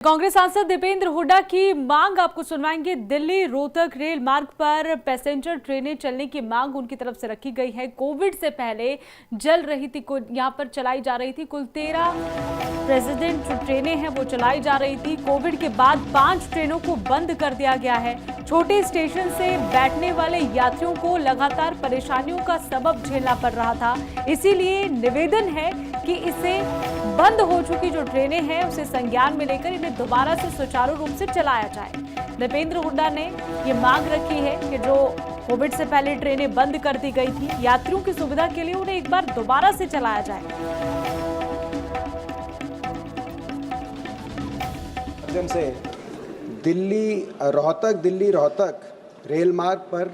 कांग्रेस सांसद दीपेंद्र हुड्डा की मांग आपको सुनवाएंगे। दिल्ली रोहतक रेल मार्ग पर पैसेंजर ट्रेनें चलने की मांग उनकी तरफ से रखी गई है। कोविड से पहले जल रही थी, यहां पर चलाई जा रही थी कुल 13 प्रेसिडेंट जो ट्रेनें हैं वो चलाई जा रही थी। कोविड के बाद 5 ट्रेनों को बंद कर दिया गया है। छोटे स्टेशन से बैठने वाले यात्रियों को लगातार परेशानियों का सबब झेलना पड़ रहा था। इसीलिए निवेदन है कि इसे बंद हो चुकी जो ट्रेनें हैं उसे संज्ञान में लेकर इन्हें दोबारा से सुचारू रूप से चलाया जाए। दीपेंद्र हुड्डा ने ये मांग रखी है कि जो कोविड से पहले ट्रेनें बंद कर दी गई थी, यात्रियों की सुविधा के लिए उन्हें एक बार दोबारा से चलाया जाए। माध्यम से दिल्ली रोहतक रेल मार्ग पर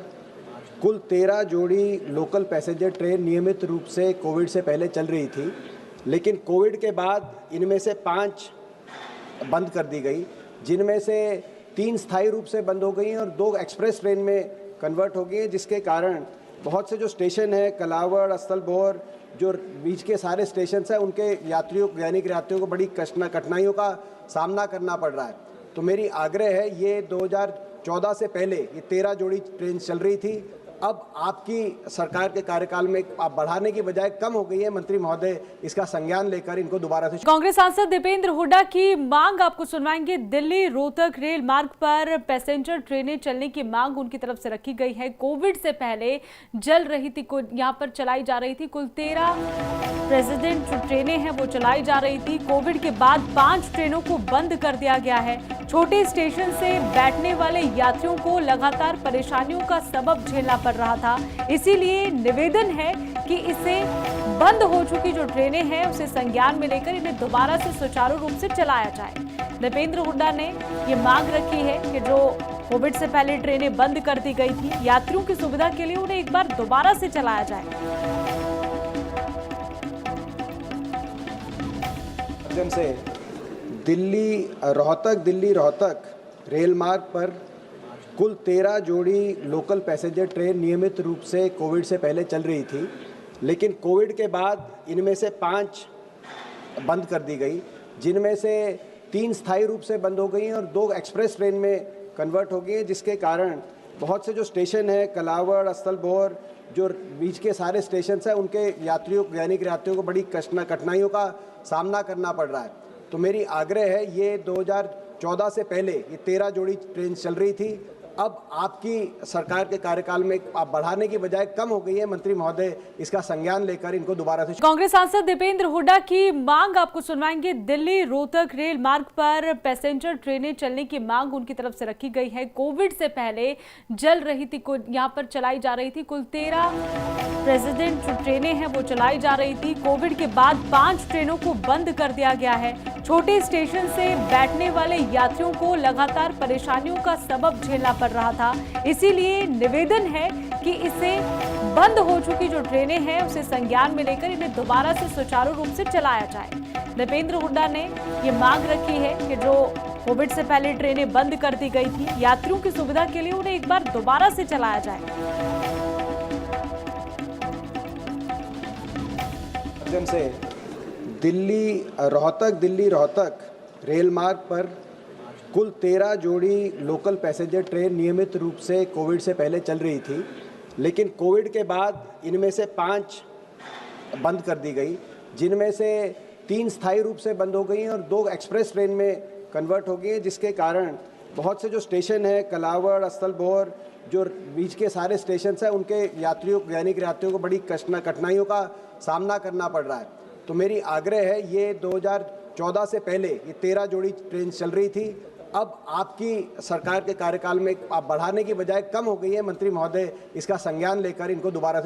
कुल 13 जोड़ी लोकल पैसेंजर ट्रेन नियमित रूप से कोविड से पहले चल रही थी, लेकिन कोविड के बाद इनमें से 5 बंद कर दी गई, जिनमें से 3 स्थायी रूप से बंद हो गई और 2 एक्सप्रेस ट्रेन में कन्वर्ट हो गई हैं, जिसके कारण बहुत से जो स्टेशन है कलावड़, अस्तलबोर, जो बीच के सारे स्टेशन हैं, उनके यात्रियों को बड़ी कठिनाइयों का सामना करना पड़ रहा है। तो मेरी आग्रह है, ये 2014 से पहले ये 13 जोड़ी ट्रेन चल रही थी, अब आपकी सरकार के कार्यकाल में आप बढ़ाने की बजाय कम हो गई है। मंत्री महोदय इसका संज्ञान लेकर इनको दोबारा से। कांग्रेस सांसद दीपेंद्र हुड्डा की मांग आपको सुनवाएंगे। दिल्ली रोहतक रेल मार्ग पर पैसेंजर ट्रेनें चलने की मांग उनकी तरफ से रखी गई है। कोविड से पहले जल रही थी, यहां पर चलाई जा रही थी कुल 13 प्रेसिडेंट जो ट्रेनें हैं वो चलाई जा रही थी। कोविड के बाद 5 ट्रेनों को बंद कर दिया गया है। छोटे स्टेशन से बैठने वाले यात्रियों को लगातार परेशानियों का सबब झेलना पड़ रहा था। इसीलिए निवेदन है कि इसे बंद हो चुकी जो ट्रेनें हैं उसे संज्ञान में लेकर इन्हें दोबारा से सुचारू रूप से चलाया जाए। दीपेंद्र हुड्डा ने ये मांग रखी है कि जो कोविड से पहले ट्रेनें बंद कर दी गई थी, यात्रियों की सुविधा के लिए उन्हें एक बार दोबारा से चलाया जाए। माध्यम से दिल्ली रोहतक रेल मार्ग पर कुल 13 जोड़ी लोकल पैसेंजर ट्रेन नियमित रूप से कोविड से पहले चल रही थी, लेकिन कोविड के बाद इनमें से 5 बंद कर दी गई, जिनमें से 3 स्थायी रूप से बंद हो गई और 2 एक्सप्रेस ट्रेन में कन्वर्ट हो गई हैं, जिसके कारण बहुत से जो स्टेशन है कलावड़, अस्तलबोर, जो बीच के सारे स्टेशन हैं, उनके यात्रियों को बड़ी कठिनाइयों का सामना करना पड़ रहा है। तो मेरी आग्रह है, ये 2014 से पहले ये 13 जोड़ी ट्रेन चल रही थी, अब आपकी सरकार के कार्यकाल में आप बढ़ाने की बजाय कम हो गई है। मंत्री महोदय इसका संज्ञान लेकर इनको दोबारा से। कांग्रेस सांसद दीपेंद्र हुड्डा की मांग आपको सुनवाएंगे। दिल्ली रोहतक रेल मार्ग पर पैसेंजर ट्रेनें चलने की मांग उनकी तरफ से रखी गई है। कोविड से पहले जल रही थी, यहां पर चलाई जा रही थी कुल 13 प्रेसिडेंट जो ट्रेनें हैं वो चलाई जा रही थी। कोविड के बाद 5 ट्रेनों को बंद कर दिया गया है। छोटे स्टेशन से बैठने वाले यात्रियों को लगातार परेशानियों का सबब झेलना पड़ रहा था। इसीलिए निवेदन है कि इसे बंद हो चुकी जो ट्रेनें हैं उसे संज्ञान में लेकर इन्हें दोबारा से सुचारू रूप से चलाया जाए। दीपेंद्र हुड्डा ने ये मांग रखी है कि जो कोविड से पहले ट्रेनें बंद कर दी गई थी, यात्रियों की सुविधा के लिए उन्हें एक बार दोबारा से चलाया जाए। माध्यम से दिल्ली रोहतक रेल मार्ग पर कुल 13 जोड़ी लोकल पैसेंजर ट्रेन नियमित रूप से कोविड से पहले चल रही थी, लेकिन कोविड के बाद इनमें से 5 बंद कर दी गई, जिनमें से 3 स्थायी रूप से बंद हो गई और 2 एक्सप्रेस ट्रेन में कन्वर्ट हो गई हैं, जिसके कारण बहुत से जो स्टेशन है कलावड़, अस्तलबोर, जो बीच के सारे स्टेशन हैं, उनके यात्रियों को बड़ी कठिनाइयों का सामना करना पड़ रहा है। तो मेरी आग्रह है, ये 2014 से पहले ये 13 जोड़ी ट्रेन चल रही थी, अब आपकी सरकार के कार्यकाल में आप बढ़ाने की बजाय कम हो गई है। मंत्री महोदय इसका संज्ञान लेकर इनको दोबारा से।